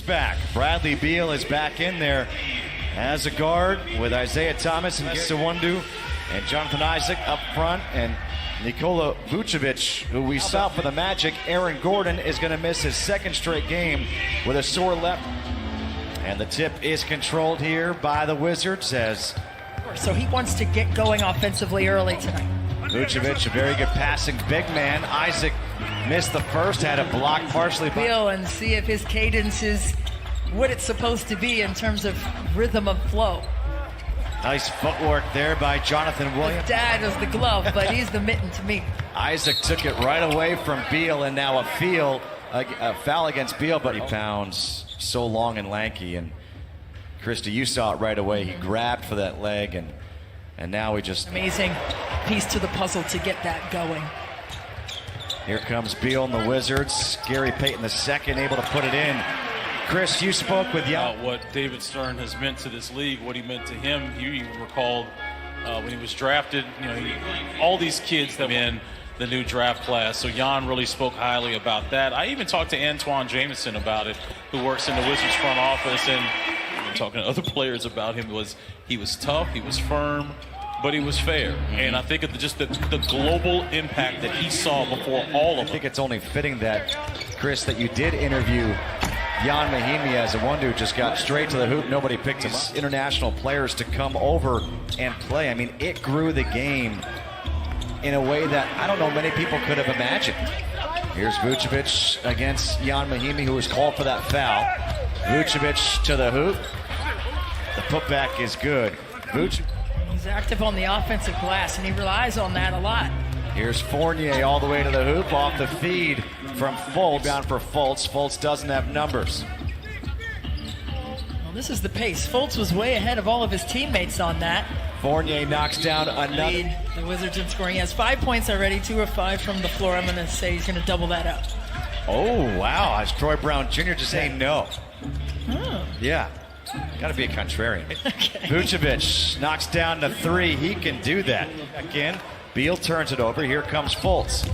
Back. Bradley Beal is back in there as a guard with Isaiah Thomas and Sewondu and Jonathan Isaac up front, and Nikola Vucevic, who we saw for the Magic. Aaron Gordon is going to miss his second straight game with a sore left. And the tip is controlled here by the Wizards as so he wants to get going offensively early tonight. Vucevic, a very good passing big man. Isaac missed the first, had a block partially by Beal, and see if his cadence is what it's supposed to be in terms of rhythm of flow. Nice footwork there by Jonathan Williams. His dad was the glove, but he's the mitten to me. Isaac took it right away from Beal, and now a foul against Beal, but he pounds so long and lanky. And Christy, you saw it right away. He grabbed for that leg, and now he just... Amazing piece to the puzzle to get that going. Here comes Beal and the Wizards. Gary Payton II able to put it in. Chris, you spoke with Jan. What David Stern has meant to this league, what he meant to him. You even recalled when he was drafted, all these kids that were in the new draft class. So Jan really spoke highly about that. I even talked to Antoine Jameson about it, who works in the Wizards front office, and talking to other players about him. He was tough, he was firm, but he was fair. And I think of just the global impact that he saw before all of them. I think it's only fitting that, Chris, that you did interview Ian Mahinmi as a one who just got straight to the hoop. Nobody picked him up. International players to come over and play. I mean, it grew the game in a way that I don't know many people could have imagined. Here's Vucevic against Ian Mahinmi, who was called for that foul. Vucevic to the hoop. The putback is good. He's active on the offensive glass, and he relies on that a lot. Here's Fournier all the way to the hoop off the feed from Fultz. Down for Fultz. Fultz doesn't have numbers. Well, this is the pace. Fultz was way ahead of all of his teammates on that. Fournier knocks down another. Lead the Wizards in scoring. He has 5 points already, 2 of 5 from the floor. I'm going to say he's going to double that up. Oh, wow. As Troy Brown Jr. just saying no. Oh. Yeah. Got to be a contrarian. Okay. Vucevic knocks down the 3. He can do that. Again, Beal turns it over. Here comes Fultz.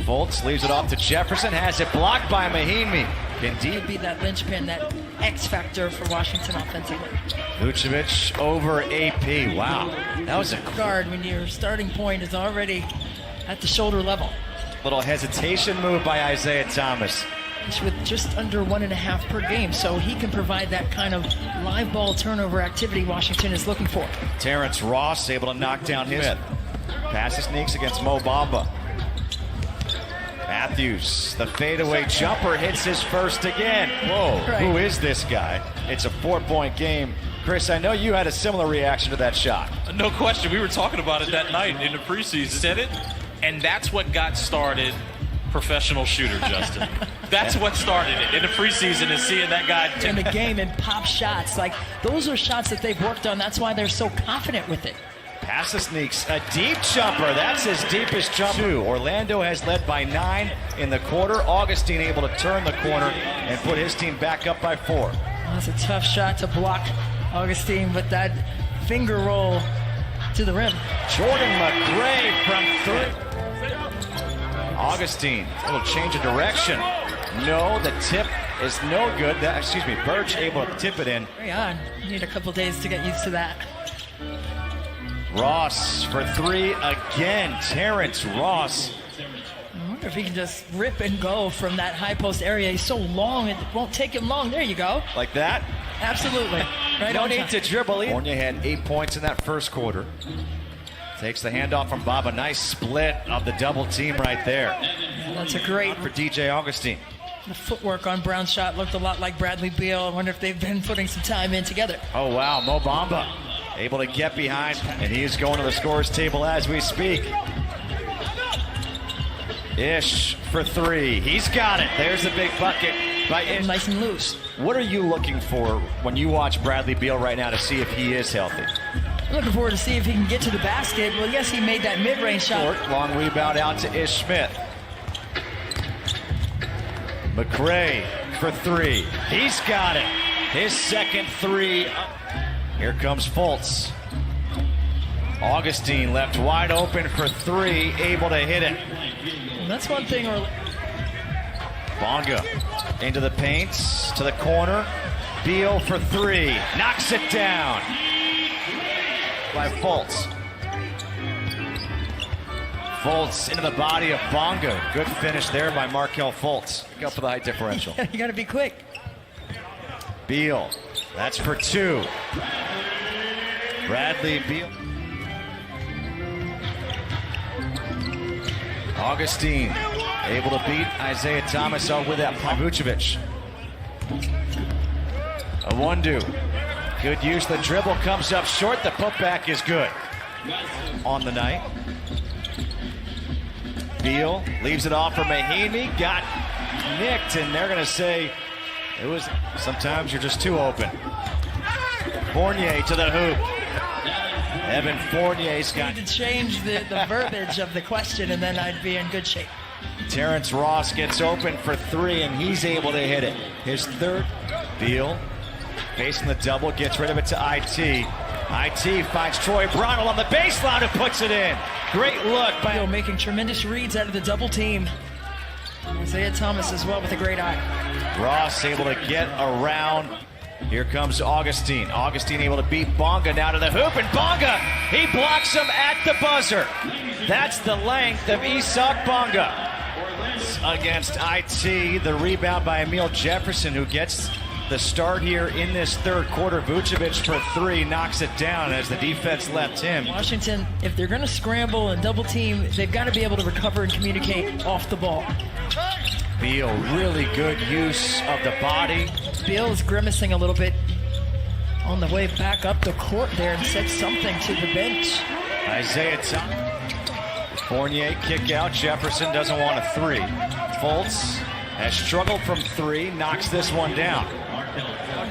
Fultz leaves it off to Jefferson. Has it blocked by Mahinmi. Indeed. Be that linchpin, that X factor for Washington offensively. Vucevic over AP. Wow. That was a guard when your starting point is already at the shoulder level. Little hesitation move by Isaiah Thomas. With just under 1.5 per game, so he can provide that kind of live ball turnover activity Washington is looking for. Terrence Ross able to knock down his. Passes sneaks against Mo Bamba. Matthews, the fadeaway jumper, hits his first again. Whoa, right. Who is this guy? It's a 4-point game. Chris, I know you had a similar reaction to that shot. No question. We were talking about it that night in the preseason. Said it, and that's what got started professional shooter, Justin. That's what started it in the preseason, is seeing that guy in the game and pop shots. Like, those are shots that they've worked on. That's why they're so confident with it. Pass the sneaks, a deep jumper. That's his deepest jumper. Orlando has led by 9 in the quarter. Augustine able to turn the corner and put his team back up by 4. Well, that's a tough shot to block, Augustine, but that finger roll to the rim. Jordan McRae from 3. Augustine, a little change of direction. No, the tip is no good. Birch able to tip it in. Hang on, you need a couple days to get used to that. Ross for 3 again. Terrence Ross. I wonder if he can just rip and go from that high post area. He's so long, it won't take him long. There you go. Like that? Absolutely. Right no on need time. to dribble. Fournier had 8 points in that first quarter. Takes the handoff from Baba. Nice split of the double team right there. That's a great for DJ Augustine. The footwork on Brown's shot looked a lot like Bradley Beal. I wonder if they've been putting some time in together. Oh, wow. Mo Bamba able to get behind, and he is going to the scorer's table as we speak. Ish for 3. He's got it. There's the big bucket by Ish. Nice and loose. What are you looking for when you watch Bradley Beal right now to see if he is healthy? I'm looking forward to see if he can get to the basket. Well, yes, he made that mid-range shot. Short, long rebound out to Ish Smith. McRae for 3. He's got it. His second 3. Here comes Fultz. Augustine left wide open for 3, able to hit it. And that's one thing. Bonga Into the paint, to the corner. Beal for three. Knocks it down by Fultz. Fultz into the body of Bonga. Good finish there by Markelle Fultz. Look out for the height differential. You got to be quick. Beal. That's for two. Bradley Beal. Augustine able to beat Isaiah Thomas out with that. Vucevic. Awundu. Good use. The dribble comes up short. The putback is good on the night. Beal leaves it off for Mahinmi. Got nicked, and they're going to say it was. Sometimes you're just too open. Fournier to the hoop. Evan Fournier's got. To change the verbiage of the question, and then I'd be in good shape. Terrence Ross gets open for three, and he's able to hit it. His third. Beal facing the double, gets rid of it to IT. IT finds Troy Bronell on the baseline and puts it in. Great look by Beal making tremendous reads out of the double team. Isaiah Thomas as well with a great eye. Ross able to get around. Here comes Augustine. Augustine able to beat Bonga now to the hoop, and Bonga, he blocks him at the buzzer. That's the length of Isak Bonga. Against IT, the rebound by Emile Jefferson, who gets the start here in this third quarter. Vucevic for three, knocks it down as the defense left him. Washington, if they're going to scramble and double team, they've got to be able to recover and communicate off the ball. Beal, really good use of the body. Beal is grimacing a little bit on the way back up the court there and said something to the bench. Isaiah Thomas. Fournier kick out. Jefferson doesn't want a three. Fultz has struggled from three, knocks this one down.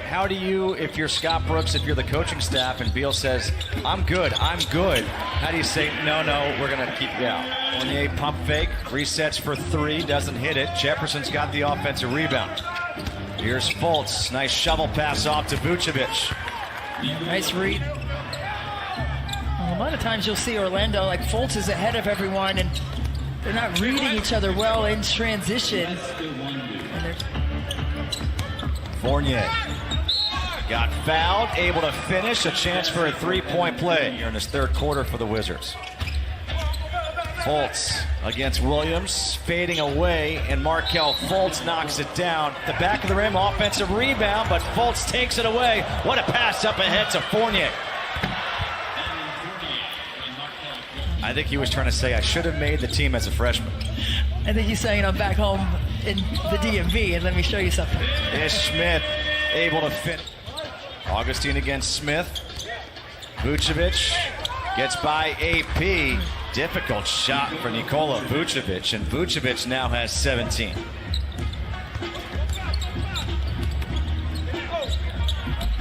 How do you, if you're Scott Brooks, if you're the coaching staff, and Beal says, I'm good, how do you say, no, we're going to keep you out? Fournier pump fake, resets for three, doesn't hit it. Jefferson's got the offensive rebound. Here's Fultz, nice shovel pass off to Vucevic. Nice read. Well, a lot of times you'll see Orlando, like Fultz is ahead of everyone, and they're not reading each other well in transition. Fournier got fouled, able to finish, a chance for a three-point play here in this third quarter for the Wizards. Fultz against Williams, fading away, and Markelle Fultz knocks it down. The back of the rim, offensive rebound, but Fultz takes it away. What a pass up ahead to Fournier. I think he was trying to say, I should have made the team as a freshman. I think he's saying I'm back home in the DMV, and let me show you something. Ish Smith able to finish. Augustine against Smith. Vucevic gets by AP. Difficult shot for Nikola Vucevic, and Vucevic now has 17.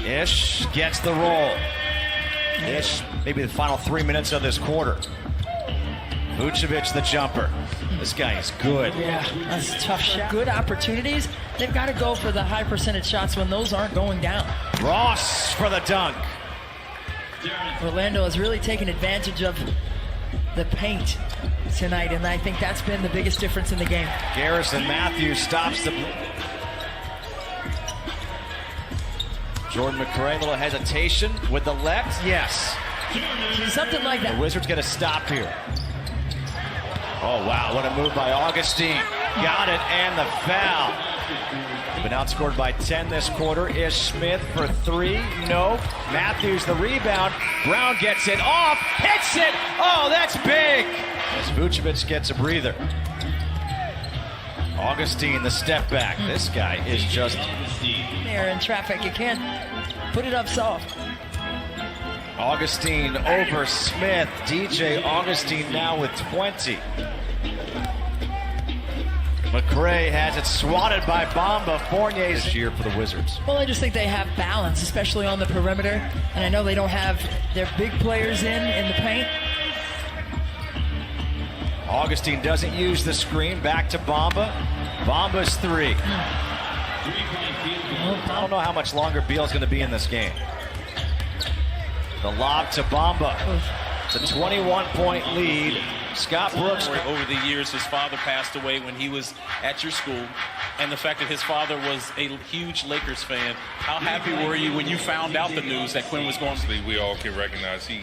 Ish gets the roll. Ish, maybe the final 3 minutes of this quarter. Vucevic the jumper. This guy is good. Yeah, that's a tough shot. Good opportunities. They've got to go for the high percentage shots when those aren't going down. Ross for the dunk. Orlando has really taken advantage of the paint tonight, and I think that's been the biggest difference in the game. Garrison Matthews stops the... Jordan McRae, a little hesitation with the left. Yes. Something like that. The Wizards get a stop here. Oh, wow, what a move by Augustine. Got it, and the foul. They've been outscored by 10 this quarter. Ish Smith for three. No. Matthews the rebound. Brown gets it off. Hits it. Oh, that's big. As Vucevic gets a breather. Augustine the step back. This guy is just... There in traffic. You can't put it up soft. Augustine over Smith. DJ Augustine now with 20. McRae has it swatted by Bamba. Fournier this year for the Wizards. Well, I just think they have balance, especially on the perimeter. And I know they don't have their big players in the paint. Augustine doesn't use the screen. Back to Bamba. Bamba's three. I don't know how much longer Beal's going to be in this game. The lob to Bamba. It's a 21-point lead. Scott Brooks. Over the years, his father passed away when he was at your school. and the fact that his father was a huge Lakers fan. How happy were you when you found out the news that Quinn was going? We all can recognize he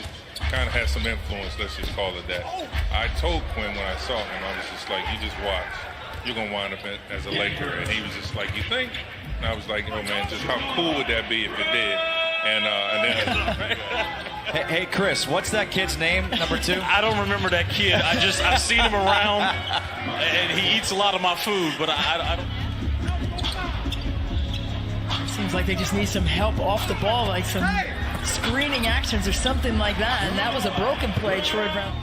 kind of has some influence, let's just call it that. I told Quinn when I saw him, I was just like, you just watch. You're going to wind up as a Laker. And he was just like, you think? And I was like, oh, man, just how cool would that be if it did? And then... Hey, Chris, what's that kid's name, number 2? I don't remember that kid. I've seen him around, and he eats a lot of my food, but I don't... Seems like they just need some help off the ball, like some screening actions or something like that. And that was a broken play, Troy Brown.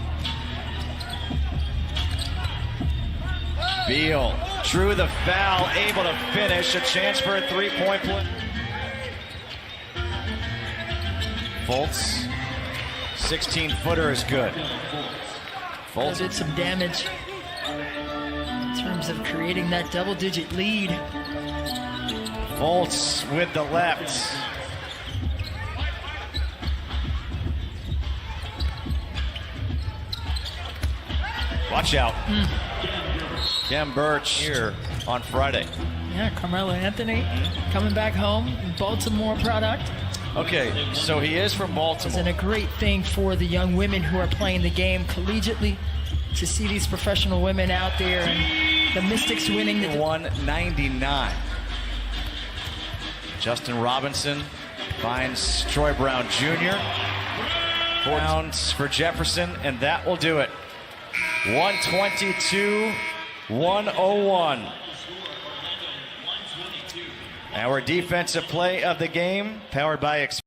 Beal drew the foul, able to finish. A chance for a three-point play. Fultz, 16-footer is good. Fultz did some damage in terms of creating that double-digit lead. Fultz with the left. Watch out. Kem Birch here on Friday. Yeah, Carmelo Anthony coming back home, Baltimore product. Okay, so he is from Baltimore. Isn't a great thing for the young women who are playing the game collegiately to see these professional women out there, and the Mystics winning the 199. Justin Robinson finds Troy Brown Jr. 4 downs for Jefferson, and that will do it. 122-101. Our defensive play of the game, powered by